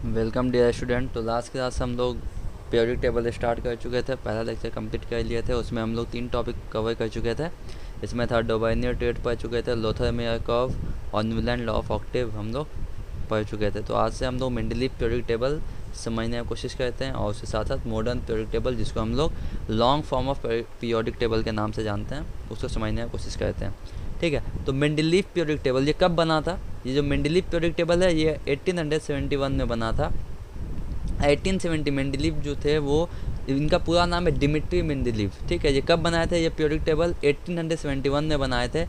Welcome dear student. तो last class हम लोग पीरियोडिक टेबल स्टार्ट कर चुके थे, पहला लेक्चर कंप्लीट कर लिए थे। उसमें हम लोग 3 टॉपिक कवर कर चुके थे। इसमें था डोबाइनियर ट्रेड पढ़ चुके थे, लोथर-मेयर कर्व और न्यूलैंड लॉ ऑफ ऑक्टेव हम लोग पढ़ चुके थे। तो आज से हम लोग मेंडलीव पीरियोडिक टेबल समझने की कोशिश करते हैं और उसके साथ साथ मॉडर्न पीरियोडिक टेबल, जिसको हम लोग long form of periodic table के नाम से जानते हैं, उसको समझने की कोशिश करते हैं। ठीक है, तो मेंडलीव पीरियोडिक टेबल ये कब बना था? ये जो मेंडलीव पीरियोडिक टेबल है ये 1871 में बना था। 1870 मेंडलीव जो थे वो, इनका पूरा नाम है डिमिट्री मेंडलीव। ठीक है, ये कब बनाए थे? ये पीरियोडिक टेबल 1871 में बनाए थे।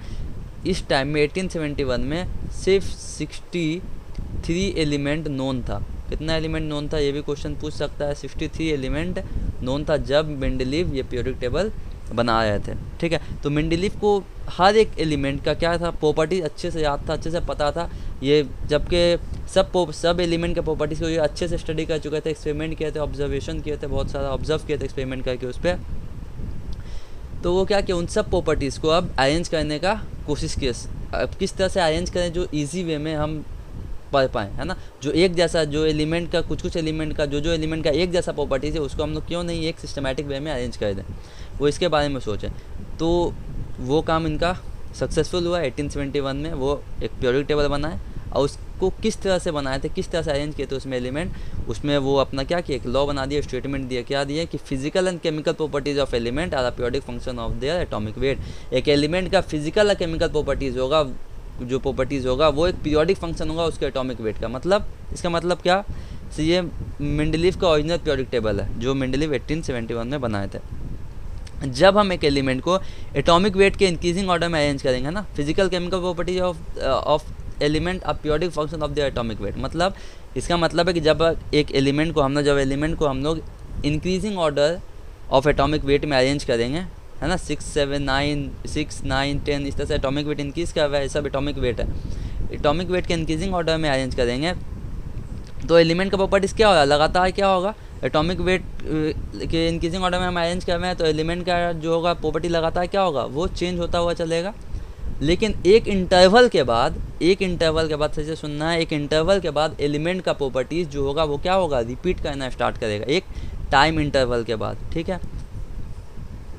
इस टाइम में 1871 में सिर्फ 63 एलिमेंट नोन था। कितना एलिमेंट नोन था ये भी क्वेश्चन पूछ सकता है। 63 एलिमेंट नोन था जब मेंडलीव ये पीरियोडिक टेबल बना रहे थे। ठीक है, तो मेंडलीव को हर एक एलिमेंट का क्या था, प्रॉपर्टी अच्छे से याद था, अच्छे से पता था। ये जबकि सब एलिमेंट के प्रॉपर्टीज़ को ये अच्छे से स्टडी कर चुके थे, एक्सपेरिमेंट किए थे, ऑब्जर्वेशन किए थे, बहुत सारा ऑब्जर्व किए थे एक्सपेरिमेंट करके उस पर। तो वो क्या किया, उन सब प्रॉपर्टीज़ को अब अरेंज करने का कोशिश किया। अब किस तरह से अरेंज करें जो ईजी वे में हम पढ़ पाएँ, है ना। जो एक जैसा, जो एलिमेंट का कुछ एलिमेंट का जो एलिमेंट का एक जैसा प्रॉपर्टीज़ है, उसको हम लोग क्यों नहीं एक सिस्टमेटिक वे में अरेंज कर दें, वो इसके बारे में सोचें। तो वो काम इनका सक्सेसफुल हुआ। 1871 में वो एक पीरियोडिक टेबल बनाए और उसको किस तरह से बनाए थे, किस तरह से अरेंज किए थे उसमें एलिमेंट, उसमें वो अपना क्या किया, एक लॉ बना दिया, स्टेटमेंट दिया। क्या दिया कि physical and chemical properties of element are periodic function of their atomic weight. एक एलिमेंट का फिजिकल और केमिकल प्रॉपर्टीज होगा, जो प्रॉपर्टीज़ होगा वो एक पीरियोडिक फंक्शन होगा उसके एटॉमिक वेट का। मतलब इसका मतलब क्या, तो ये मेंडलीव का ओरिजिनल पीरियोडिक टेबल है जो मेंडलीव 1871 में बनाए थे। जब हम एक एलिमेंट को एटॉमिक वेट के इंक्रीजिंग ऑर्डर में अरेंज करेंगे ना, physical chemical properties of element a periodic function of the atomic weight. मतलब इसका मतलब है कि जब एक एलिमेंट को हम लोग increasing order of atomic weight में अरेंज करेंगे, है ना, 6, 7, 9, 6, 9, 10 इस तरह से एटॉमिक वेट इंक्रीज़ कर रहा है, सब एटॉमिक वेट है। एटॉमिक वेट के इंक्रीजिंग ऑर्डर में अरेंज करेंगे तो एलिमेंट का प्रॉपर्टीज़ क्या होगा, लगातार क्या होगा, एटॉमिक वेट के इंक्रीजिंग ऑर्डर में हम अरेंज कर रहे हैं तो एलिमेंट का जो होगा प्रॉपर्टी लगातार क्या होगा, वो चेंज होता हुआ चलेगा। लेकिन एक इंटरवल के बाद सही से सुनना है, एक इंटरवल के बाद एलिमेंट का प्रॉपर्टीज़ जो होगा वो क्या होगा, रिपीट करना स्टार्ट करेगा एक टाइम इंटरवल के बाद। ठीक है,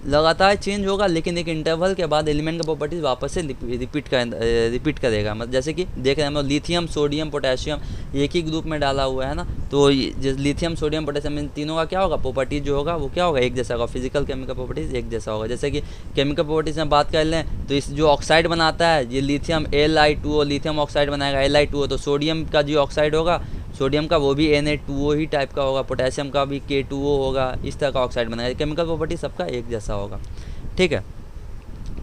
लगातार चेंज होगा लेकिन एक इंटरवल के बाद एलिमेंट का प्रॉपर्टीज वापस से रिपीट करेगा। मतलब जैसे कि देख रहे हैं हम लोग, लिथियम, सोडियम, पोटेशियम एक ही ग्रुप में डाला हुआ है ना, तो लिथियम, सोडियम, पोटेशियम इन तीनों का क्या होगा, प्रॉपर्टीज जो होगा वो क्या होगा, एक जैसा होगा। फिजिकल केमिकल प्रॉपर्टीज एक जैसा होगा। जैसे कि केमिकल प्रॉपर्टीज में बात कर लें तो इस जो ऑक्साइड बनाता है ये लिथियम Li2O, लिथियम ऑक्साइड बनाएगा Li2O, तो सोडियम का जो ऑक्साइड होगा, सोडियम का वो भी Na2O ही टाइप का होगा, पोटेशियम का भी K2O होगा, इस तरह का ऑक्साइड बनाएगा। केमिकल प्रॉपर्टी सबका एक जैसा होगा। ठीक है,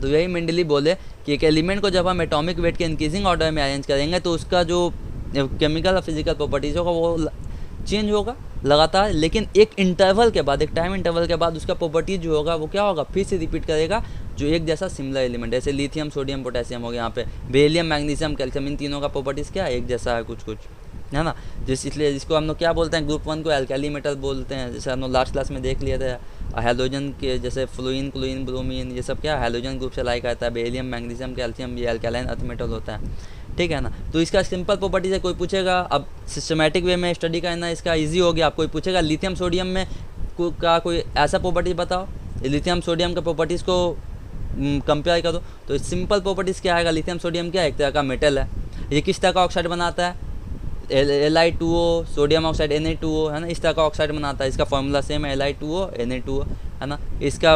तो यही मेंडलीव बोले कि एक एलिमेंट को जब हम एटॉमिक वेट के इंक्रीजिंग ऑर्डर में अरेंज करेंगे तो उसका जो केमिकल और फिजिकल प्रॉपर्टीज होगा वो चेंज होगा लगातार, लेकिन एक इंटरवल के बाद, एक टाइम इंटरवल के बाद उसका प्रॉपर्टीज जो होगा वो क्या होगा, फिर से रिपीट करेगा जो एक जैसा सिमिलर एलिमेंट। जैसे लिथियम, सोडियम, पोटेशियम हो गया, यहाँ पे बेरिलियम, मैग्नीशियम, कैल्शियम, इन तीनों का प्रॉपर्टीज़ क्या है, एक जैसा है कुछ, है ना। इसलिए जिसको हम लोग क्या बोलते हैं, ग्रुप 1 को एल्काली मेटल बोलते हैं। जैसे हम लोग लास्ट क्लास में देख लिए थे, हैलोजन के जैसे फ्लोरीन, क्लोरीन, ब्रोमीन, ये सब क्या हैलोजन ग्रुप से लाइक आता है। बेरिलियम, मैग्नीशियम, कैल्शियम ये अल्कालाइन अर्थ मेटल होता है। ठीक है ना, तो इसका सिंपल प्रॉपर्टी से कोई पूछेगा, अब सिस्टमेटिक वे में स्टडी करना इसका ईजी हो गया। आप कोई पूछेगा लिथियम सोडियम में का कोई ऐसा प्रॉपर्टीज बताओ, लिथियम सोडियम के प्रॉपर्टीज़ को कंपेयर करो, तो सिंपल प्रॉपर्टीज़ क्या आएगा, लिथियम सोडियम क्या एक तरह का मेटल है, ये किस तरह का ऑक्साइड बनाता है, Li2O, सोडियम ऑक्साइड Na2O, है ना, इस तरह का ऑक्साइड बनाता है। इसका फॉर्मूला सेम है, Li2O, Na2O, है ना। इसका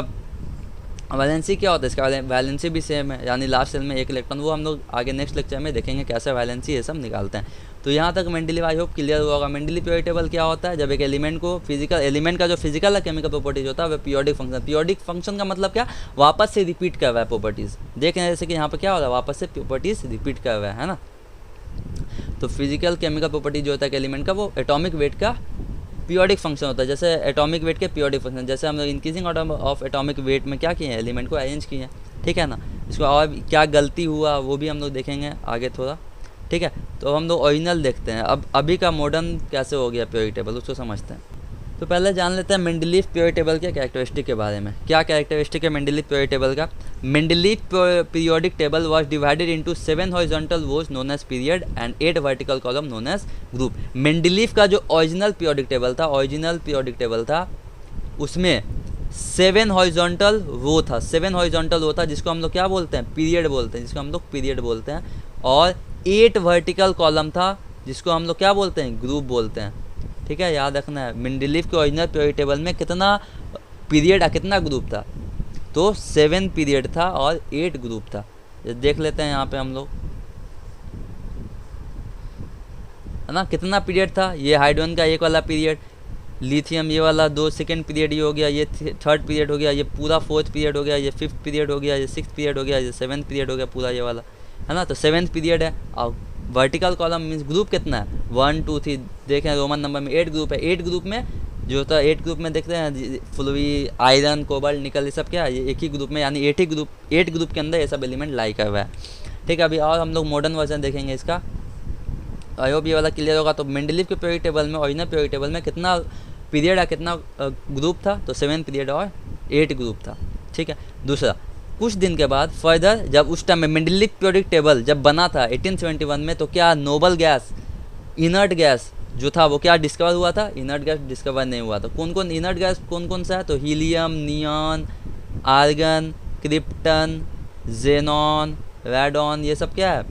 वैलेंसी क्या होता है, इसका वैलेंसी भी सेम है, यानी लास्ट सेल में एक इलेक्ट्रॉन। वो हम लोग आगे नेक्स्ट लेक्चर में देखेंगे कैसे वैलेंसी ये सब निकालते हैं। तो यहाँ तक मेंडलीव आई होप क्लियर हुआ होगा। मेंडलीव पीरियोडिक टेबल क्या होता है, जब एक एलिमेंट को एलिमेंट का जो फिजिकल और केमिकल प्रॉपर्टीज होता है वो पीरियोडिक फंक्शन। पीरियोडिक फंक्शन का मतलब क्या, वापस से रिपीट कर रहा है प्रॉपर्टीज़। देख रहे हैं जैसे कि यहाँ पर क्या हो रहा है, वापस से प्रॉपर्टीज़ रिपीट कर रहा है ना। तो फिजिकल केमिकल प्रॉपर्टी जो होता है एलिमेंट का, वो एटॉमिक वेट का पीरियोडिक फंक्शन होता है। जैसे एटॉमिक वेट के पीरियोडिक फंक्शन, जैसे हम लोग increasing order of atomic weight में क्या किए हैं, एलिमेंट को अरेंज किए हैं। ठीक है ना, इसको और क्या गलती हुआ वो भी हम लोग देखेंगे आगे थोड़ा। ठीक है, तो हम लोग ओरिजिनल देखते हैं। अब अभी का मॉडर्न कैसे हो गया पीरियोडिक टेबल, उसको समझते हैं। तो पहले जान लेते हैं मेंडलीफ पीरियोडिक टेबल के कैरेक्टरिस्टिक के बारे में। क्या कैरेक्टरिस्टिक है मेंडलीफ पीरियोडिक टेबल का? Mendeleev periodic table was divided into 7 horizontal rows known as period and 8 vertical column known as group. Mendeleev का जो ओरिजिनल पीरियोडिक टेबल था उसमें 7 हॉरिजॉन्टल रो था, 7 हॉरिजॉन्टल रो था जिसको हम लोग क्या बोलते हैं? पीरियड बोलते हैं, और 8 वर्टिकल कॉलम था जिसको हम लोग क्या बोलते हैं? ग्रुप बोलते हैं। ठीक है, याद रखना है मेंडलीफ के ओरिजिनल पीरियोडिक टेबल में कितना पीरियड कितना ग्रुप था? तो 7 पीरियड था और 8 ग्रुप था। देख लेते हैं यहाँ पे हम लोग, है ना, कितना पीरियड था? ये हाइड्रोजन का एक वाला पीरियड, लिथियम ये वाला 2 सेकेंड पीरियड ये हो गया, ये 3rd पीरियड हो गया, ये पूरा 4th पीरियड हो गया, ये 5th पीरियड हो गया, ये 6th पीरियड हो गया, ये 7th पीरियड हो गया पूरा ये वाला, है ना। तो 7th पीरियड है। और वर्टिकल कॉलम मीन्स ग्रुप कितना है? 1 2 3, देखें रोमन नंबर में 8 ग्रुप है। 8 ग्रुप में जो होता है 8 ग्रुप में देखते हैं फुलवी, आयरन, कोबाल्ट, निकल, ये सब क्या है? ये एक ही ग्रुप में, यानी 8 ग्रुप के अंदर ये सब एलिमेंट लाई कर हुआ है। ठीक है, अभी और हम लोग मॉडर्न वर्जन देखेंगे इसका, आई होप ये वाला क्लियर होगा। तो मेंडलीफ के पीरियोडिक टेबल में, ओरिजिनल पीरियोडिक टेबल में कितना पीरियड है, कितना ग्रुप था? तो 7 पीरियड और 8 ग्रुप था। ठीक है, दूसरा, कुछ दिन के बाद फर्दर जब उस टाइम में मेंडलीफ पीरियोडिक टेबल जब बना था 1871 में, तो क्या नोबल गैस, इनर्ट गैस जो था वो क्या डिस्कवर हुआ था? इनर्ट गैस डिस्कवर नहीं हुआ था। कौन कौन इनर्ट गैस कौन सा है? तो helium, neon, argon, krypton, xenon, radon, ये सब क्या है?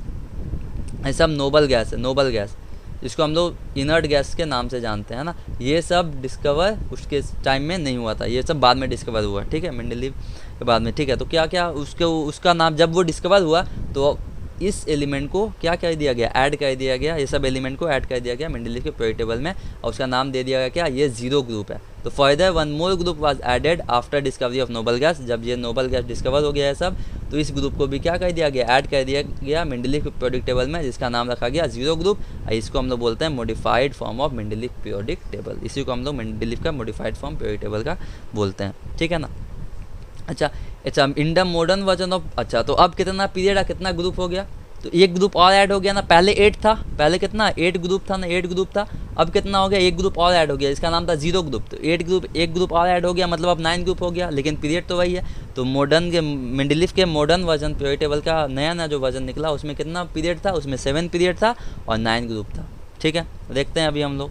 ये सब नोबल गैस है, नोबल गैस, जिसको हम लोग इनर्ट गैस के नाम से जानते हैं ना। ये सब डिस्कवर उसके टाइम में नहीं हुआ था, ये सब बाद में डिस्कवर हुआ। ठीक है, मेंडलीफ के बाद में। ठीक है, तो क्या क्या उसका नाम, जब वो डिस्कवर हुआ तो इस एलिमेंट को क्या कर दिया गया? ऐड कर दिया गया, ये सब एलिमेंट को ऐड कर दिया गया मेंडलीफ के पीरियोडिक टेबल में, और उसका नाम दे दिया गया क्या? ये 0 ग्रुप है। तो further 1 more group was added after discovery of noble gas. जब ये नोबल गैस डिस्कवर हो गया है सब, तो इस ग्रुप को भी क्या कर दिया गया? ऐड कर दिया गया मेंडलीफ के पीरियोडिक टेबल में, जिसका नाम रखा गया 0 ग्रुप। इसको हम लोग बोलते हैं modified form of Mendeleev periodic table. इसी को हम लोग मेंडलीफ का मॉडिफाइड फॉर्म पीरियोडिक टेबल का बोलते हैं। ठीक है ना। अच्छा, in the modern version of, अच्छा तो अब कितना पीरियड है, कितना ग्रुप हो गया? तो एक ग्रुप और ऐड हो गया ना। पहले 8 था, पहले कितना? 8 ग्रुप था ना, 8 ग्रुप था। अब कितना हो गया? एक ग्रुप और ऐड हो गया, इसका नाम था 0 ग्रुप। तो 1 ग्रुप और ऐड हो गया, मतलब अब 9 ग्रुप हो गया, लेकिन पीरियड तो वही है। तो मॉडर्न के मेंडलीफ के मॉडर्न वर्जन पीरियोडिक टेबल का नया जो वर्जन निकला, उसमें कितना पीरियड था? उसमें 7 पीरियड था और 9 ग्रुप था। ठीक है, देखते हैं अभी हम लोग,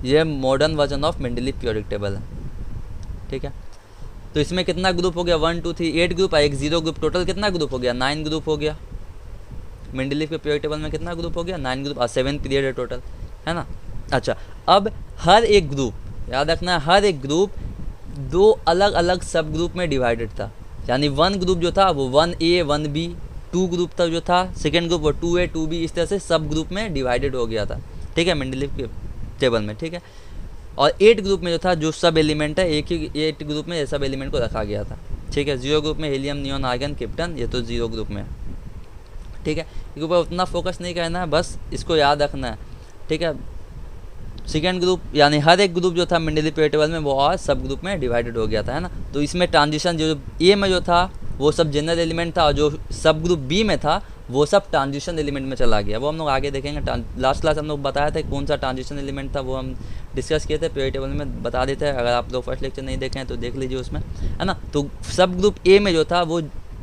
ये modern version of Mendeleev periodic table है। ठीक है, तो इसमें कितना ग्रुप हो गया? 1 2 3 8 ग्रुप है, एक 0 ग्रुप, टोटल कितना ग्रुप हो गया? 9 ग्रुप हो गया। मेंडलीफ के पीरियोडिक टेबल में कितना ग्रुप हो गया? 9 ग्रुप और 7 पीरियड है टोटल, है ना। अच्छा, अब हर एक ग्रुप, याद रखना है, हर एक ग्रुप 2 अलग अलग सब ग्रुप में डिवाइडेड था। यानी 1 ग्रुप जो था वो 1A 1B, 2 ग्रुप था जो था, सेकेंड ग्रुप वो 2A 2B, इस तरह से सब ग्रुप में डिवाइडेड हो गया था। ठीक है, मेंडलीफ के टेबल में। ठीक है, और 8 ग्रुप में जो था, जो सब एलिमेंट है, एक ही 8 ग्रुप में ये सब एलिमेंट को रखा गया था। ठीक है, 0 ग्रुप में हीलियम, नियॉन, आर्गन, क्रिप्टन, ये तो 0 ग्रुप में है। ठीक है, इसके ऊपर उतना फोकस नहीं करना है, बस इसको याद रखना है। ठीक है, सेकेंड ग्रुप यानी हर एक ग्रुप जो था मेंडलीफ पीरियोडिक टेबल में वो और सब ग्रुप में डिवाइडेड हो गया था, है ना। तो इसमें ट्रांजिशन जो ए में जो था वो सब जनरल एलिमेंट था, और जो सब ग्रुप बी में था वो सब ट्रांजिशन एलिमेंट में चला गया। वो हम लोग आगे देखेंगे। लास्ट क्लास हम लोग बताया था कौन सा ट्रांजिशन एलिमेंट था, वो हम डिस्कस किए थे, पीरियोडिक टेबल में बता देते हैं। अगर आप लोग फर्स्ट लेक्चर नहीं देखें तो देख लीजिए उसमें, है ना। तो सब ग्रुप ए में जो था वो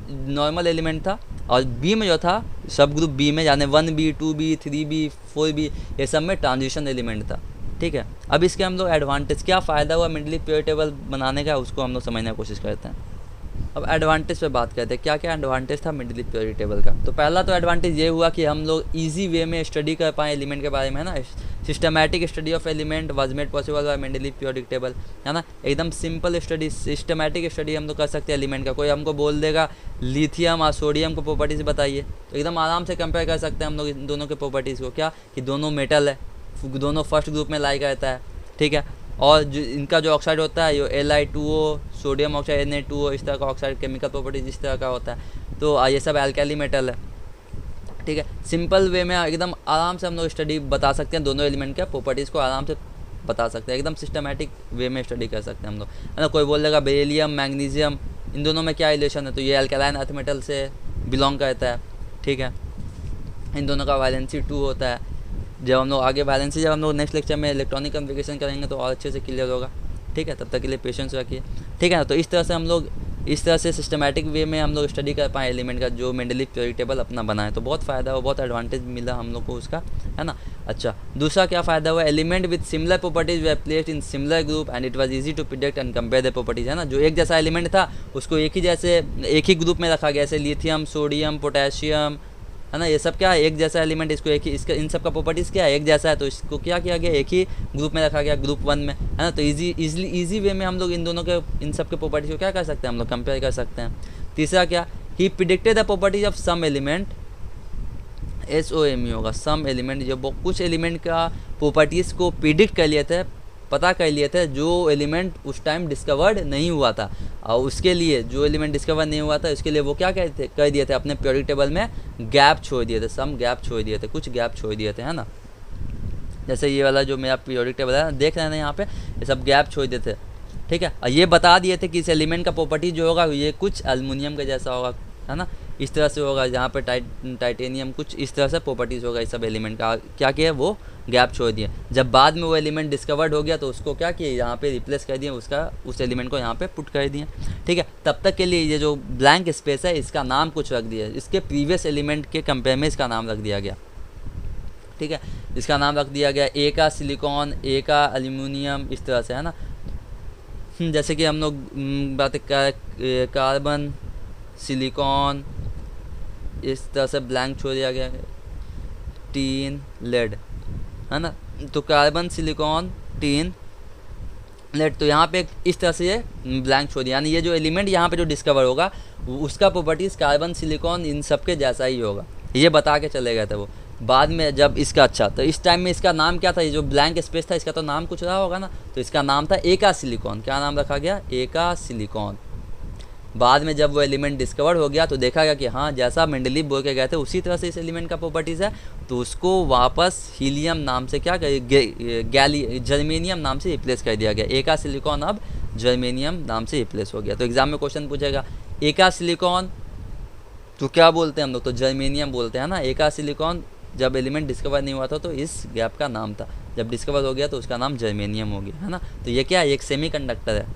नॉर्मल एलिमेंट था, और बी में जो था सब ग्रुप बी में, यानी 1B 2B 3B 4B, ये सब में ट्रांजिशन एलिमेंट था। ठीक है, अब इसके हम लोग एडवांटेज, क्या फ़ायदा हुआ मेंडलीफ पीरियोडिक टेबल बनाने का, उसको हम लोग समझने की कोशिश करते हैं। अब एडवांटेज पे बात करते हैं, क्या क्या एडवांटेज था मेंडलीफ पीरियोडिक टेबल का। तो पहला तो एडवांटेज ये हुआ कि हम लोग इजी वे में स्टडी कर पाएँ एलिमेंट के बारे में, है ना। Systematic study of element was made possible by Mendeleev periodic table, है ना। एकदम सिंपल स्टडी, सिस्टमैटिक स्टडी हम लोग कर सकते हैं एलिमेंट का। कोई हमको बोल देगा लिथियम और सोडियम को प्रॉपर्टीज़ बताइए, तो एकदम आराम से कंपेयर कर सकते हैं हम लोग इन दोनों के प्रॉपर्टीज़ को, क्या कि दोनों मेटल है, दोनों फर्स्ट ग्रुप में लाई करता है। ठीक है, और जो इनका जो ऑक्साइड होता है ये Li2O, सोडियम ऑक्साइड Na2O, इस तरह का ऑक्साइड केमिकल प्रॉपर्टीज इस तरह का होता है। तो ये सब एल्कली मेटल है। ठीक है, सिंपल वे में एकदम आराम से हम लोग स्टडी बता सकते हैं, दोनों एलिमेंट के प्रॉपर्टीज़ को आराम से बता सकते हैं, एकदम सिस्टमैटिक वे में स्टडी कर सकते हैं हम लोग, है ना। कोई बोल देगा बेरिलियम, मैग्नीशियम, इन दोनों में क्या रिलेशन है, तो ये अल्कलाइन अर्थ मेटल से बिलोंग करता है। ठीक है, इन दोनों का वैलेंसी 2 होता है। जब हम लोग आगे वैलेंसी, जब हम लोग नेक्स्ट लेक्चर में इलेक्ट्रॉनिक कम्युनिकेशन करेंगे तो और अच्छे से क्लियर होगा। ठीक है, तब तक के लिए पेशेंस रखिए। ठीक है ना, तो इस तरह से हम लोग इस तरह से सिस्टमैटिक वे में हम लोग स्टडी कर पाएँ एलिमेंट का, जो मेंडलीव पीरियोडिक टेबल अपना बनाए, तो बहुत फ़ायदा हुआ, बहुत एडवांटेज मिला हम लोग को उसका, है ना। अच्छा, दूसरा क्या फ़ायदा हुआ, element with similar properties they placed in similar group and it was easy to predict and compare the properties, है ना। जो एक जैसा एलिमेंट था उसको एक ही ग्रुप में रखा गया, जैसे लिथियम, सोडियम, पोटेशियम, है ना। ये सब क्या है, एक जैसा एलिमेंट, इसको एक ही, इसका इन सब का प्रॉपर्टीज़ क्या है, एक जैसा है, तो इसको क्या किया गया, एक ही ग्रुप में रखा गया, ग्रुप 1 में, है ना। तो ईजी वे में हम लोग इन दोनों के, इन सब के प्रॉपर्टीज़ को क्या कर सकते हैं, हम लोग कंपेयर कर सकते हैं। तीसरा क्या, he predicted the properties of some element, SOME होगा, सम एलिमेंट, जब कुछ एलिमेंट का प्रॉपर्टीज़ को प्रिडिक्ट कर लिए थे, पता कर लिए थे, जो एलिमेंट उस टाइम डिस्कवर्ड नहीं हुआ था, और उसके लिए जो एलिमेंट डिस्कवर नहीं हुआ था उसके लिए वो क्या कर दिए थे, अपने पीरियोडिक टेबल में गैप छोड़ दिए थे, सम गैप छोड़ दिए थे, कुछ गैप छोड़ दिए थे, है ना। जैसे ये वाला जो मेरा पीरियोडिक टेबल है, देख रहे हैं ना यहाँ पे, ये सब गैप छोड़ दिए थे। ठीक है, और ये बता दिए थे कि इस एलिमेंट का प्रॉपर्टी जो होगा ये कुछ एल्युमिनियम के जैसा होगा, है ना, इस तरह से होगा, जहाँ पे टाइटेनियम, कुछ इस तरह से प्रॉपर्टीज़ होगा इस सब एलिमेंट का, क्या किया वो गैप छोड़ दिए। जब बाद में वो एलिमेंट डिस्कवर्ड हो गया तो उसको क्या किए, यहाँ पे रिप्लेस कर दिए, उसका उस एलिमेंट को यहाँ पे पुट कर दिए। ठीक है, तब तक के लिए ये जो ब्लैंक स्पेस है इसका नाम कुछ रख दिया, इसके प्रीवियस एलिमेंट के कंपेयर में इसका नाम रख दिया गया। ठीक है, इसका नाम रख दिया गया, ए का सिलिकॉन, ए का एल्यूमिनियम, इस तरह से, है ना। जैसे कि हम लोग बात कार्बन, सिलिकॉन, इस तरह से ब्लैंक छोड़ दिया गया, टीन, लेड, है ना। तो कार्बन, सिलिकॉन, टीन, लेड, तो यहाँ पे इस तरह से ये ब्लैंक छोड़ दिया, यानी ये जो एलिमेंट यहाँ पे जो डिस्कवर होगा उसका प्रॉपर्टीज़ कार्बन, सिलिकॉन इन सब के जैसा ही होगा, ये बता के चले गए थे वो। बाद में जब इसका, अच्छा, तो इस टाइम में इसका नाम क्या था, ये जो ब्लैंक स्पेस था इसका तो नाम कुछ रहा होगा ना, तो इसका नाम था एका सिलिकॉन। क्या नाम रखा गया, एका सिलिकॉन। बाद में जब वो एलिमेंट डिस्कवर हो गया तो देखा गया कि हाँ, जैसा मेंडलीव बोल के गए थे उसी तरह से इस एलिमेंट का प्रॉपर्टीज़ है, तो उसको वापस हीलियम नाम से क्या जर्मेनियम नाम से रिप्लेस कर दिया गया। एका सिलिकॉन अब जर्मेनियम नाम से रिप्लेस हो गया। तो एग्जाम में क्वेश्चन पूछेगा, एका सिलिकॉन तो क्या बोलते हैं हम लोग, तो जर्मेनियम बोलते हैं ना। एका सिलिकॉन जब एलिमेंट डिस्कवर नहीं हुआ था तो इस गैप का नाम था, जब डिस्कवर हो गया तो उसका नाम जर्मेनियम हो गया, है ना। तो ये क्या है, एक सेमीकंडक्टर है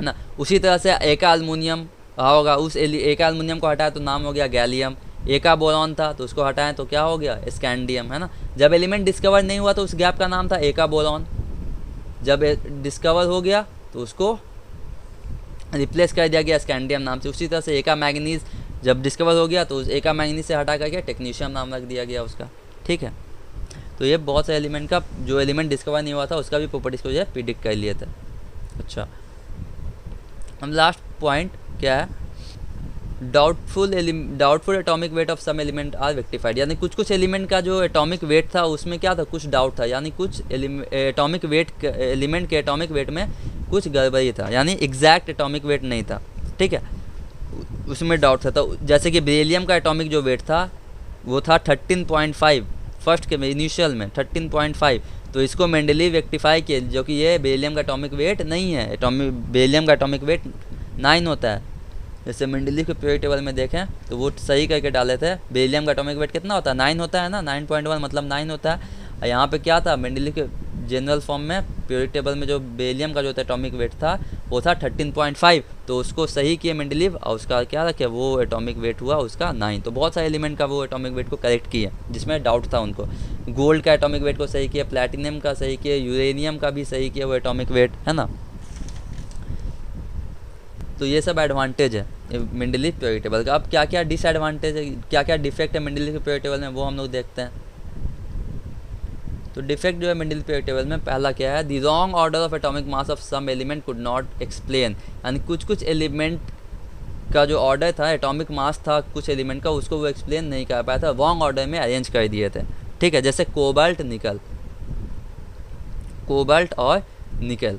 ना। उसी तरह से एका एल्युमिनियम होगा, उस एका एल्युमिनियम को हटाया तो नाम हो गया गैलियम। एका बोरॉन था तो उसको हटाएं तो क्या हो गया, स्कैंडियम, है ना। जब एलिमेंट डिस्कवर नहीं हुआ तो उस गैप का नाम था एका बोरॉन, जब डिस्कवर हो गया तो उसको रिप्लेस कर दिया गया स्कैंडियम नाम से। उसी तरह से एका मैग्नीज जब डिस्कवर हो गया तो उस एका मैग्नीज से हटा करके टेक्नीशियम नाम रख दिया गया उसका। ठीक है, तो ये बहुत से एलिमेंट का, जो एलिमेंट डिस्कवर नहीं हुआ था उसका भी प्रॉपर्टीज को जो है प्रिडिक्ट कर लिए थे। अच्छा, हम लास्ट पॉइंट क्या है, doubtful atomic weight of some element are rectified, यानी कुछ एलिमेंट का जो एटॉमिक वेट था उसमें क्या था, कुछ डाउट था, यानी कुछ एटॉमिक वेट, एलिमेंट के एटॉमिक वेट में कुछ गड़बड़ी था, यानी एग्जैक्ट एटॉमिक वेट नहीं था। ठीक है, उसमें डाउट था। तो जैसे कि बेरिलियम का एटॉमिक जो वेट था वो था 13.5, फर्स्ट के इनिशियल में 13.5, तो इसको मेंडलीव रेक्टिफाई किए, जो कि ये बेरिलियम का एटॉमिक वेट नहीं है। बेरिलियम का एटॉमिक वेट 9 होता है। जैसे मेंडलीव के पीरियोडिक टेबल में देखें तो वो सही करके डाले थे, बेरिलियम का एटॉमिक वेट कितना होता है, 9 होता है ना, 9.1 मतलब 9 होता है। यहाँ पे क्या था, मेंडलीव के जनरल फॉर्म में पीरियोडिक टेबल में जो बेरिलियम का जो एटॉमिक वेट था वो था 13.5, तो उसको सही किए मेंडलीव, और उसका क्या रखे, वो एटॉमिक वेट हुआ उसका 9। तो बहुत सारे एलिमेंट का वो एटॉमिक वेट को करेक्ट किए जिसमें डाउट था उनको। गोल्ड का एटॉमिक वेट को सही किया, प्लैटिनम का सही किया, यूरेनियम का भी सही किया वो एटॉमिक वेट, है ना। तो ये सब एडवांटेज है मेंडलीव पीरियोडिक टेबल का। अब क्या क्या डिसएडवांटेज है, क्या क्या डिफेक्ट है मेंडलीव पीरियोडिक टेबल में, वो हम लोग देखते हैं। तो डिफेक्ट जो है मेंडलीव पीरियोडिक टेबल में, पहला क्या है, the wrong order of atomic mass of some element could not explain, यानी कुछ एलिमेंट का जो ऑर्डर था, एटॉमिक मास था कुछ एलिमेंट का, उसको वो एक्सप्लेन नहीं कर पाया था, रॉन्ग ऑर्डर में अरेंज कर दिए थे। ठीक है, जैसे कोबाल्ट, निकल, कोबाल्ट और निकल,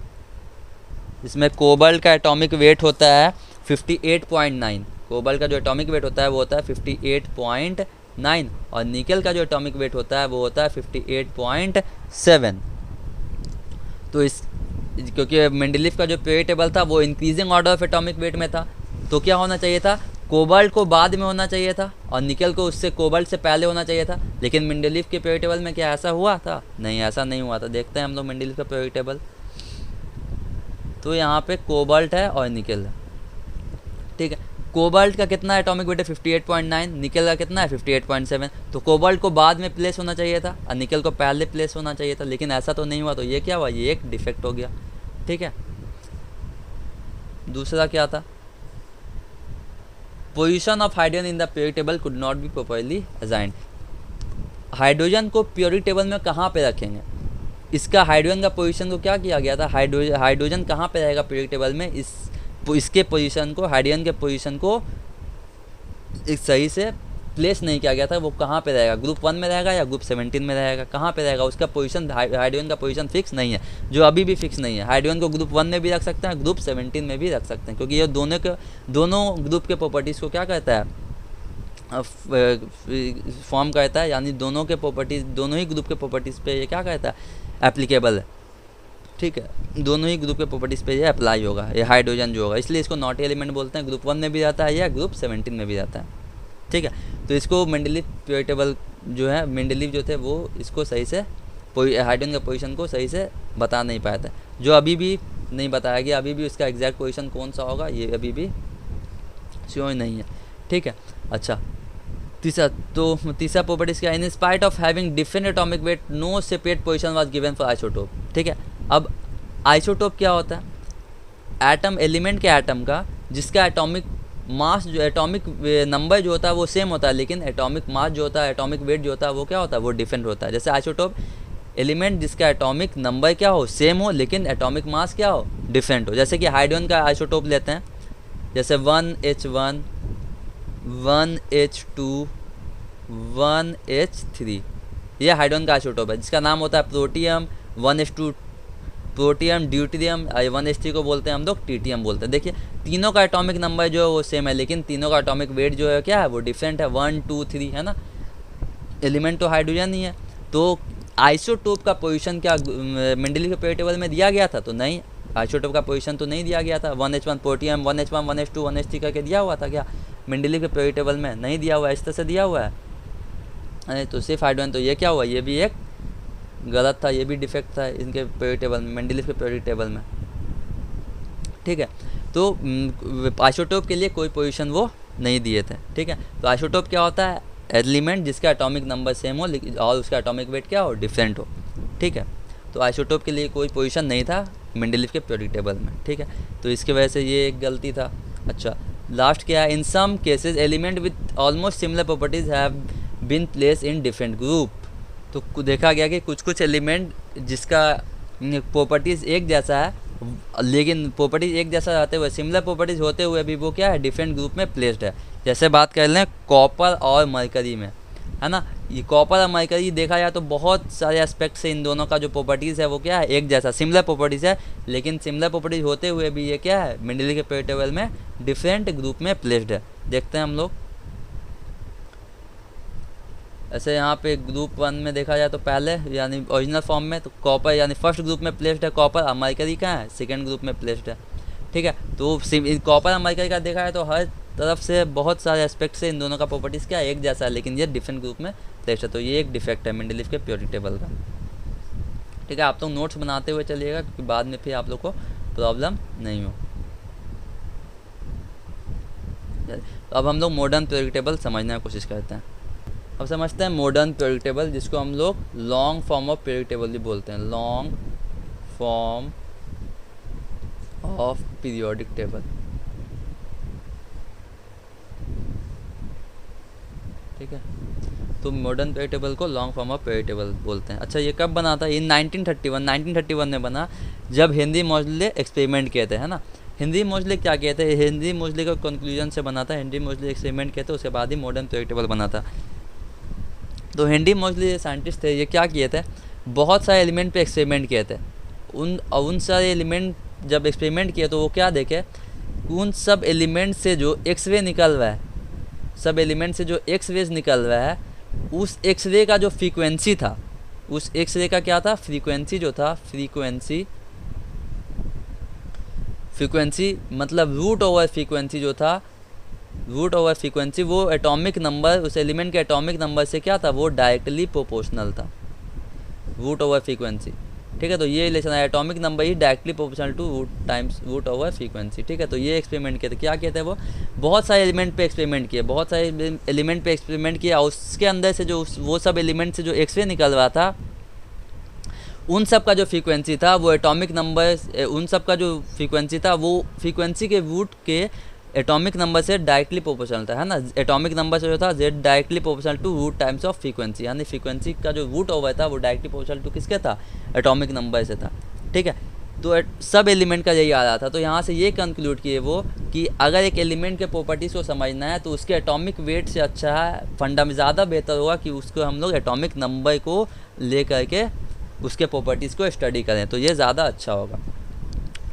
इसमें कोबाल्ट का एटॉमिक वेट होता है 58.9, कोबाल्ट का जो एटॉमिक वेट होता है वो होता है 58.9, और निकल का जो एटॉमिक वेट होता है वो होता है 58.7। तो इस, क्योंकि मेंडलीव का जो पीरियोडिक टेबल था वो increasing order of atomic weight में था, तो क्या होना चाहिए था, कोबाल्ट को बाद में होना चाहिए था और निकल को उससे कोबाल्ट से पहले होना चाहिए था, लेकिन मेंडलीफ के पीरियड टेबल में क्या ऐसा हुआ था? नहीं, ऐसा नहीं हुआ था। देखते हैं हम लोग मेंडलीफ का पीरियड टेबल। तो यहाँ पे कोबाल्ट है और निकल है, ठीक है। कोबाल्ट का कितना एटॉमिक वेट है? 58.9। निकल का कितना है? 58.7। तो कोबाल्ट को बाद में प्लेस होना चाहिए था और निकल को पहले प्लेस होना चाहिए था, लेकिन ऐसा तो नहीं हुआ। तो ये क्या हुआ? ये एक डिफेक्ट हो गया, ठीक है। दूसरा क्या था? Position of hydrogen in the period table could not be properly assigned. Hydrogen को पीरियड टेबल में कहाँ पे रखेंगे? इसका हाइड्रोजन का पोजीशन को क्या किया गया था? हाइड्रोजन कहाँ पे रहेगा पीरियड टेबल में? इसके पोजीशन को, हाइड्रोजन के पोजीशन को एक सही से प्लेस नहीं किया गया था। वो कहाँ पे रहेगा? ग्रुप 1 में रहेगा या ग्रुप 17 में रहेगा? कहाँ पे रहेगा? उसका पोजीशन, हाइड्रोजन का पोजीशन फिक्स नहीं है, जो अभी भी फिक्स नहीं है। हाइड्रोजन को ग्रुप 1 में भी रख सकते हैं, ग्रुप 17 में भी रख सकते हैं, क्योंकि ये दोनों ग्रुप के प्रॉपर्टीज़ को क्या कहता है? फॉर्म करता है, यानी दोनों के प्रॉपर्टीज़, दोनों ही ग्रुप के प्रॉपर्टीज़ पे ये क्या कहता है? एप्लीकेबल है, ठीक है। दोनों ही ग्रुप के प्रॉपर्टीज़ पे ये अप्लाई होगा, ये हाइड्रोजन जो होगा, इसलिए इसको नॉटी एलिमेंट बोलते हैं। ग्रुप 1 में भी रहता है या ग्रुप 17 में भी रहता है, ठीक है। तो इसको मेंडलीफ पीरियड टेबल जो है, मेंडलीफ जो थे वो इसको सही से हाइड्रोजन का पोजीशन को सही से बता नहीं पाए थे, जो अभी भी नहीं बताया गया। अभी भी उसका एग्जैक्ट पोजीशन कौन सा होगा ये अभी भी श्योर नहीं है, ठीक है। अच्छा, तीसरा प्रॉपर्टीज क्या? In spite of having different atomic weight no separate position was given for isotope, ठीक है। अब आइसोटोप क्या होता है? एटम, एलिमेंट के एटम का जिसका एटॉमिक मास, जो एटॉमिक नंबर जो होता है वो सेम होता है, लेकिन एटॉमिक मास जो होता है, एटॉमिक वेट जो होता है वो क्या होता है? वो डिफरेंट होता है। जैसे आइसोटोप, एलिमेंट जिसका एटॉमिक नंबर क्या हो? सेम हो, लेकिन एटॉमिक मास क्या हो? डिफरेंट हो। जैसे कि हाइड्रोजन का आइसोटोप लेते हैं, जैसे 1H1, 1H2, 1H3, ये हाइड्रोजन का आइसोटोप है, जिसका नाम होता है protium. 1H2 protium, deuterium, 1H3 को बोलते हैं हम लोग ट्रिटियम बोलते हैं। देखिए, तीनों का एटॉमिक नंबर जो है वो सेम है, लेकिन तीनों का एटॉमिक वेट जो है क्या है? वो डिफरेंट है, 1, 2, 3, है ना। एलिमेंट तो हाइड्रोजन ही है। तो आइसोटोप का पोजीशन क्या मेंडलीफ के पीरियड टेबल में दिया गया था? तो नहीं, आइसोटोप का पोजीशन तो नहीं दिया गया था। 1H1 protium, 1H1, 1H2, 1H3 करके दिया हुआ था क्या? मेंडलीफ के पीरियड टेबल में नहीं दिया हुआ है, इस तरह से दिया हुआ है। अरे तो सिर्फ हाइड्रोजन, तो ये क्या हुआ? ये भी एक गलत था, ये भी डिफेक्ट था इनके पीरियड टेबल में, मेंडलीफ के पीरियड टेबल में, ठीक है। तो आइसोटोप के लिए कोई पोजीशन वो नहीं दिए थे, ठीक है। तो आइसोटोप क्या होता है? एलिमेंट जिसका एटॉमिक नंबर सेम हो लेकिन और उसका एटॉमिक वेट क्या हो? डिफरेंट हो, ठीक है। तो आइसोटोप के लिए कोई पोजीशन नहीं था मेंडलीफ के पीरियड टेबल में, ठीक है। तो इसके वजह से ये एक गलती था। अच्छा, लास्ट क्या है? In some cases element with almost similar properties have been place in different group. तो देखा गया कि कुछ एलिमेंट जिसका प्रॉपर्टीज़ एक जैसा है, लेकिन प्रॉपर्टीज़ एक जैसा रहते हुए, सिमिलर प्रॉपर्टीज़ होते हुए भी वो क्या है? डिफरेंट ग्रुप में प्लेस्ड है। जैसे बात कर लें कॉपर और मरकरी में, है ना। ये कॉपर और मरकरी देखा जाए तो बहुत सारे एस्पेक्ट से इन दोनों का जो प्रॉपर्टीज़ है वो क्या है? एक जैसा, सिमिलर प्रॉपर्टीज़ है, लेकिन सिमिलर प्रॉपर्टीज़ होते हुए भी ये क्या है? मेंडलीफ के पीरियड टेबल में डिफरेंट ग्रुप में प्लेस्ड है। देखते हैं हम लोग। ऐसे यहाँ पे ग्रुप 1 में देखा जाए तो पहले यानी ओरिजिनल फॉर्म में तो कॉपर यानी फर्स्ट ग्रुप में प्लेस्ड है कॉपर, और मरकरी कहाँ है? सेकंड ग्रुप में प्लेस्ड है, ठीक है। तो कॉपर और मरकरी का देखा है तो हर तरफ से बहुत सारे एस्पेक्ट से इन दोनों का प्रॉपर्टीज़ क्या एक जैसा है, लेकिन ये डिफरेंट ग्रुप में प्लेस्ड है। तो ये एक डिफेक्ट है मेंडलीफ के पीरियड टेबल का, ठीक है। आप लोग नोट्स बनाते हुए चलिएगा, क्योंकि बाद में फिर आप लोग को प्रॉब्लम नहीं हो। तो अब हम लोग मॉडर्न पीरियड टेबल समझने की कोशिश करते हैं। अब समझते हैं मॉडर्न पीरियड टेबल, जिसको हम लोग long form of period table भी बोलते हैं। Long form of periodic table, ठीक है। तो मॉडर्न पीरियड टेबल को long form of period table बोलते हैं। अच्छा, ये कब बना था? ये 1931 में बना, जब हेनरी मोज़ले एक्सपेरिमेंट किए थे, है ना। हेनरी मोज़ले क्या किए थे? हेनरी मोज़ले का कंक्लूजन से बना था। हेनरी मोज़ले एक्सपेरिमेंट किए थे, उसके बाद ही मॉडर्न पीरियड टेबल बना था। तो हेनरी मोज़ले ये साइंटिस्ट थे, ये क्या किए थे? बहुत सारे एलिमेंट पे एक्सपेरिमेंट किए थे। उन सारे एलिमेंट जब एक्सपेरिमेंट किए तो वो क्या देखे? उन सब एलिमेंट से जो एक्स रे निकल रहा है, सब एलिमेंट से जो एक्स रेज निकल रहा है, उस एक्स रे का जो फ्रीक्वेंसी था, उस एक्स रे का क्या था? फ्रीक्वेंसी जो था, फ्रीक्वेंसी मतलब रूट ओवर फ्रीक्वेंसी जो था, रूट ओवर फ्रीक्वेंसी, वो एटॉमिक नंबर उस एलिमेंट के एटॉमिक नंबर से क्या था, वो डायरेक्टली प्रोपोर्शनल था, रूट ओवर फ्रीक्वेंसी। ठीक है, तो ये रिलेशन है, एटॉमिक नंबर ही directly proportional to root times root over frequency. ठीक है, तो ये एक्सपेरिमेंट किए थे, क्या किए थे वो, बहुत सारे एलिमेंट पे एक्सपेरिमेंट किए, बहुत सारे एलिमेंट पे एक्सपेरिमेंट किया, उसके अंदर से जो वो सब एलिमेंट से जो एक्सरे निकल रहा था, उन सब का जो फ्रीक्वेंसी था वो एटॉमिक नंबर, उन सब का जो फ्रीक्वेंसी था वो फ्रीक्वेंसी के रूट के एटॉमिक नंबर से डायरेक्टली प्रोपोर्शनल था, है ना। एटॉमिक नंबर से जो था z directly proportional to root times of frequency, यानी फ्रीक्वेंसी का जो रूट ओवर था वो डायरेक्टली प्रोपोर्शनल टू किसके था, एटॉमिक नंबर से था। ठीक है, तो सब एलिमेंट का यही आ रहा था। तो यहाँ से ये कंक्लूड किए वो कि अगर एक एलिमेंट के प्रॉपर्टीज़ को समझना है तो उसके एटॉमिक वेट से अच्छा है, ज़्यादा बेहतर होगा कि उसको हम लोग एटॉमिक नंबर को ले करके उसके प्रॉपर्टीज़ को स्टडी करें, तो ये ज़्यादा अच्छा होगा।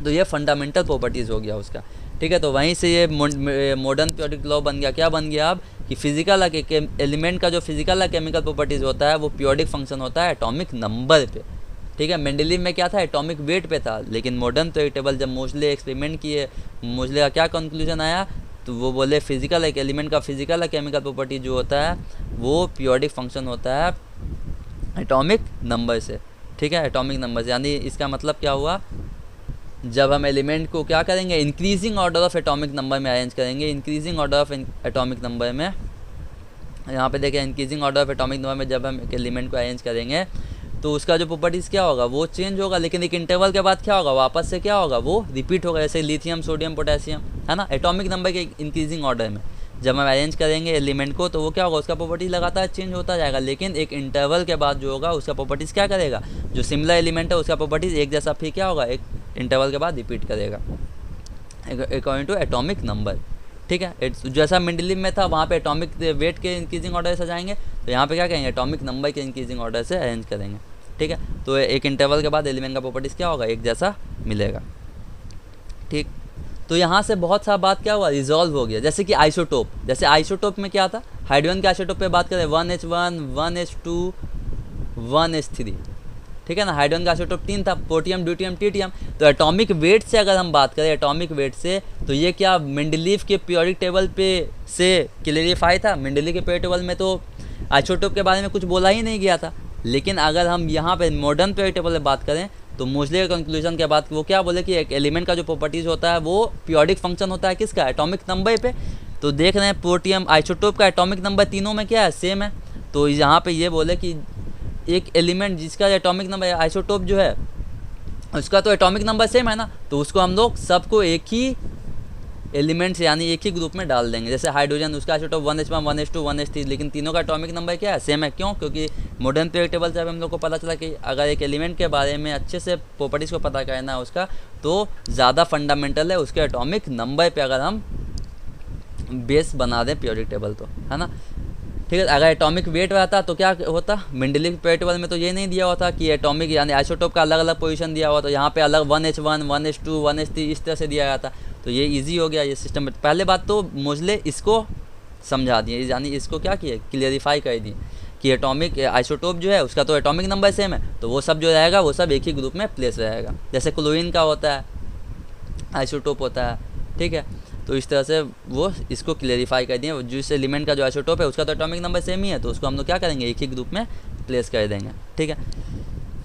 तो ये फंडामेंटल प्रॉपर्टीज़ हो गया उसका। ठीक है, तो वहीं से ये मॉडर्न पीरियोडिक लॉ बन गया। क्या बन गया अब कि फिजिकल एलिमेंट का जो फिजिकल केमिकल प्रॉपर्टीज़ होता है वो पीरियोडिक फंक्शन होता है एटॉमिक नंबर पे। ठीक है, मेंडलीव में क्या था, एटॉमिक वेट पे था, लेकिन मॉडर्न पीरियोडिक टेबल जब मोस्टली एक्सपेरिमेंट किए, मोस्टली का क्या कंक्लूजन आया, तो वो बोले फिजिकल एक एलिमेंट का फिजिकल केमिकल प्रॉपर्टी जो होता है वो पीरियोडिक फंक्शन होता है एटॉमिक नंबर से। ठीक है, एटॉमिक नंबर से, यानी इसका मतलब क्या हुआ, जब हम एलिमेंट को क्या करेंगे, increasing order of atomic number में अरेंज करेंगे, increasing order of atomic number में, यहाँ पे देखें increasing order of atomic number में जब हम एक एलिमेंट को अरेंज करेंगे तो उसका जो प्रॉपर्टीज़ क्या होगा वो चेंज होगा, लेकिन एक इंटरवल के बाद क्या होगा, वापस से क्या होगा, वो रिपीट होगा, जैसे लिथियम सोडियम पोटेशियम, है ना। एटॉमिक नंबर के इंक्रीजिंग ऑर्डर में जब हम अरेंज करेंगे एलिमेंट को तो वो क्या होगा, उसका प्रॉपर्टीज लगातार चेंज होता जाएगा, लेकिन एक इंटरवल के बाद जो होगा उसका प्रॉपर्टीज़ क्या करेगा, जो सिमिलर एलिमेंट है उसका प्रॉपर्टीज़ एक जैसा फिर क्या होगा, एक इंटरवल के बाद रिपीट करेगा अकॉर्डिंग टू एटॉमिक नंबर। ठीक है, जैसा मेंडलीव में था वहाँ पे एटॉमिक वेट के इंक्रीजिंग ऑर्डर से जाएंगे, तो यहाँ पे क्या करेंगे, एटॉमिक नंबर के इंक्रीजिंग ऑर्डर से अरेंज करेंगे। ठीक है, तो एक इंटरवल के बाद एलिमेंट का प्रॉपर्टीज़ क्या होगा, एक जैसा मिलेगा। ठीक, तो यहाँ से बहुत सा बात क्या हुआ, रिजॉल्व हो गया। जैसे कि आइसोटोप, जैसे आइसोटोप में क्या था, हाइड्रोजन के आइसोटोप पे बात करें 1H1 1H2 1H3। ठीक है ना, हाइड्रोजन का आइसोटोप 3 था, पोटेशियम ड्यूटियम ट्रिटियम। तो एटॉमिक वेट से अगर हम बात करें, एटॉमिक वेट से, तो ये क्या मेंडलीव के पीरियोडिक टेबल पे से क्लेरिफाई था। मेंडलीव के पीरियोडिक टेबल में तो आइसोटोप के बारे में कुछ बोला ही नहीं गया था, लेकिन अगर हम यहाँ पे मॉडर्न पीरियोडिक टेबल में बात करें तो मोस्टली कंक्लूजन के बाद वो क्या बोले कि एक एलिमेंट का जो प्रॉपर्टीज़ होता है वो पीरियोडिक फंक्शन होता है किसका, एटॉमिक नंबर पे। तो देख रहे हैं प्रोटियम आइसोटोप का एटॉमिक नंबर तीनों में क्या है, सेम है। तो यहाँ पे ये बोले कि एक एलिमेंट जिसका एटॉमिक नंबर आइसोटोप जो है उसका तो एटॉमिक नंबर सेम है ना, तो उसको हम लोग सबको एक ही एलिमेंट से यानी एक ही ग्रुप में डाल देंगे। जैसे हाइड्रोजन उसका आइसोटोप 1H1 1H2 1H3, लेकिन तीनों का एटॉमिक नंबर क्या है, सेम है। क्यों, क्योंकि मॉडर्न पीरियोडिक टेबल से अब हम लोग को पता चला कि अगर एक एलिमेंट के बारे में अच्छे से प्रॉपर्टीज़ को पता करना है उसका, तो ज़्यादा फंडामेंटल है उसके एटॉमिक नंबर पे अगर हम बेस बना दें पीरियोडिक टेबल, तो है ना। ठीक है, अगर एटॉमिक वेट रहता तो क्या होता, मेंडलीव पीरियोडिक टेबल में तो ये नहीं दिया हुआ था कि एटॉमिक यानी आइसोटोप का अलग अलग पोजीशन दिया हुआ, तो यहाँ पे अलग 1H1 1H2 1H3 इस तरह से दिया गया था। तो ये इजी हो गया ये सिस्टम। पहले बात तो मोस्टली इसको समझा दिए, यानी इसको क्या किए, क्लियरिफाई कर दिए कि एटॉमिक आइसोटोप जो है उसका तो एटॉमिक नंबर सेम है, तो वो सब जो रहेगा वो सब एक ही ग्रुप में प्लेस रहेगा। जैसे क्लोरीन का होता है आइसोटोप होता है, ठीक है। तो इस तरह से वो इसको क्लियरिफाई कर दिए, जिस एलिमेंट का जो आइसोटोप है उसका तो एटॉमिक नंबर सेम ही है, तो उसको हम लोग क्या करेंगे, एक ही ग्रुप में प्लेस कर देंगे। ठीक है,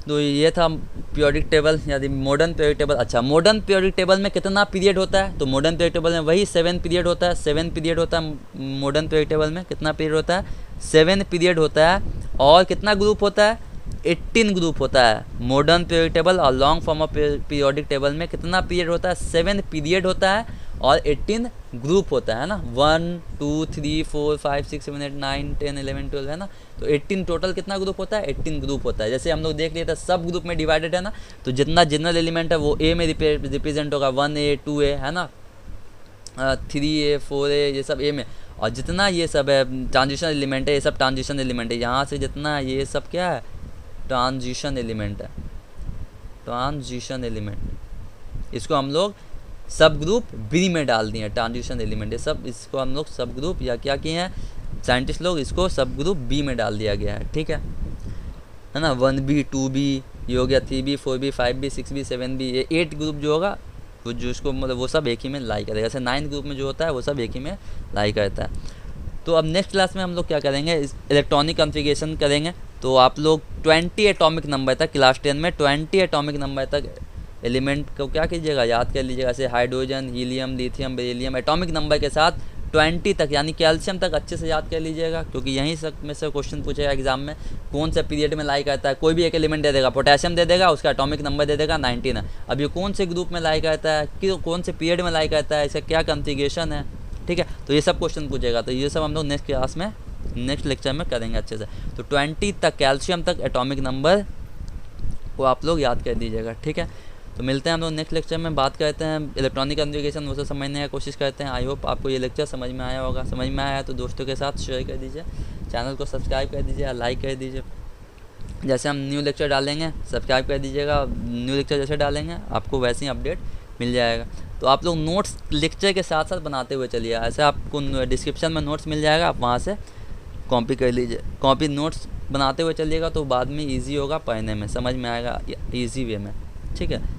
तो ये था पीरियोडिक टेबल यानी मॉडर्न पीरियोडिक टेबल। अच्छा, मॉडर्न पीरियोडिक टेबल में कितना पीरियड होता है, तो मॉडर्न पीरियोडिक टेबल में वही 7 पीरियड होता है। 7 पीरियड होता है मॉडर्न पीरियोडिक टेबल में। कितना पीरियड होता है, 7 पीरियड होता है। और कितना ग्रुप होता है, 18 ग्रुप होता है मॉडर्न पीरियोडिक टेबल। और long form of periodic table में कितना पीरियड होता है, 7 पीरियड होता है और 18 ग्रुप होता है ना, 1 2 3 4 5 6 7 8 9 10 11 12 है ना। तो 18 टोटल कितना ग्रुप होता है, 18 ग्रुप होता है। जैसे हम लोग देख लिए थे सब ग्रुप में डिवाइडेड है ना, तो जितना जनरल एलिमेंट है वो ए में रिप्रेजेंट होगा, 1A 2A है ना, 3A 4A ये सब ए में। और जितना ये सब है ट्रांजिशन एलिमेंट है, ये सब ट्रांजिशन एलिमेंट है। यहाँ से जितना ये सब क्या है, ट्रांजिशन एलिमेंट है, ट्रांजिशन एलिमेंट। इसको हम लोग सब ग्रुप बी में डाल दिए, ट्रांजिशन एलिमेंट है सब, इसको हम लोग सब ग्रुप या क्या किए हैं साइंटिस्ट लोग, इसको सब ग्रुप बी में डाल दिया गया है। ठीक है ना, 1B 2B ये हो गया, 3B 4B 5B 6B 7B, ये 8 ग्रुप जो होगा वो जो उसको मतलब वो सब एक ही में लाई करेगा। जैसे 9th ग्रुप में जो होता है वो सब एक ही में लाई करता है। तो अब नेक्स्ट क्लास में हम लोग क्या करेंगे, इलेक्ट्रॉनिक कॉन्फ़िगरेशन करेंगे। तो आप लोग 20 एटॉमिक नंबर तक, क्लास 10 में 20 एटॉमिक नंबर तक एलिमेंट को क्या कीजिएगा, याद कर लीजिएगा। जैसे hydrogen, helium, lithium, beryllium, atomic number के साथ 20 तक यानी कैल्शियम तक अच्छे से याद कर लीजिएगा, क्योंकि यहीं सब में से क्वेश्चन पूछेगा एग्जाम में। कौन से पीरियड में लाई करता है, कोई भी एक एलिमेंट दे देगा, पोटेशियम दे देगा, उसका एटॉमिक नंबर दे देगा 19। अब ये कौन से ग्रुप में लाई करता है, कि कौन से पीरियड में लाई करता है, इसका क्या कॉन्फ़िगरेशन है, ठीक है। तो ये सब क्वेश्चन पूछेगा। तो ये सब हम लोग नेक्स्ट क्लास में, नेक्स्ट लेक्चर में करेंगे अच्छे से। तो 20 तक कैल्शियम तक एटॉमिक नंबर को आप लोग याद कर दीजिएगा, ठीक है। तो मिलते हैं हम लोग नेक्स्ट लेक्चर में, बात करते हैं इलेक्ट्रॉनिक कॉन्फ़िगरेशन, वो सब समझने की कोशिश करते हैं। आई होप आपको ये लेक्चर समझ में आया होगा। समझ में आया तो दोस्तों के साथ शेयर कर दीजिए, चैनल को सब्सक्राइब कर दीजिए, लाइक कर दीजिए। जैसे हम न्यू लेक्चर डालेंगे सब्सक्राइब कर दीजिएगा, न्यू लेक्चर जैसे डालेंगे आपको वैसे ही अपडेट मिल जाएगा। तो आप लोग नोट्स लेक्चर के साथ साथ बनाते हुए चलिए, ऐसे आपको डिस्क्रिप्शन में नोट्स मिल जाएगा, आप वहाँ से कॉपी कर लीजिए। कॉपी नोट्स बनाते हुए चलिएगा तो बाद में ईजी होगा पढ़ने में, समझ में आएगा ईजी वे में, ठीक है।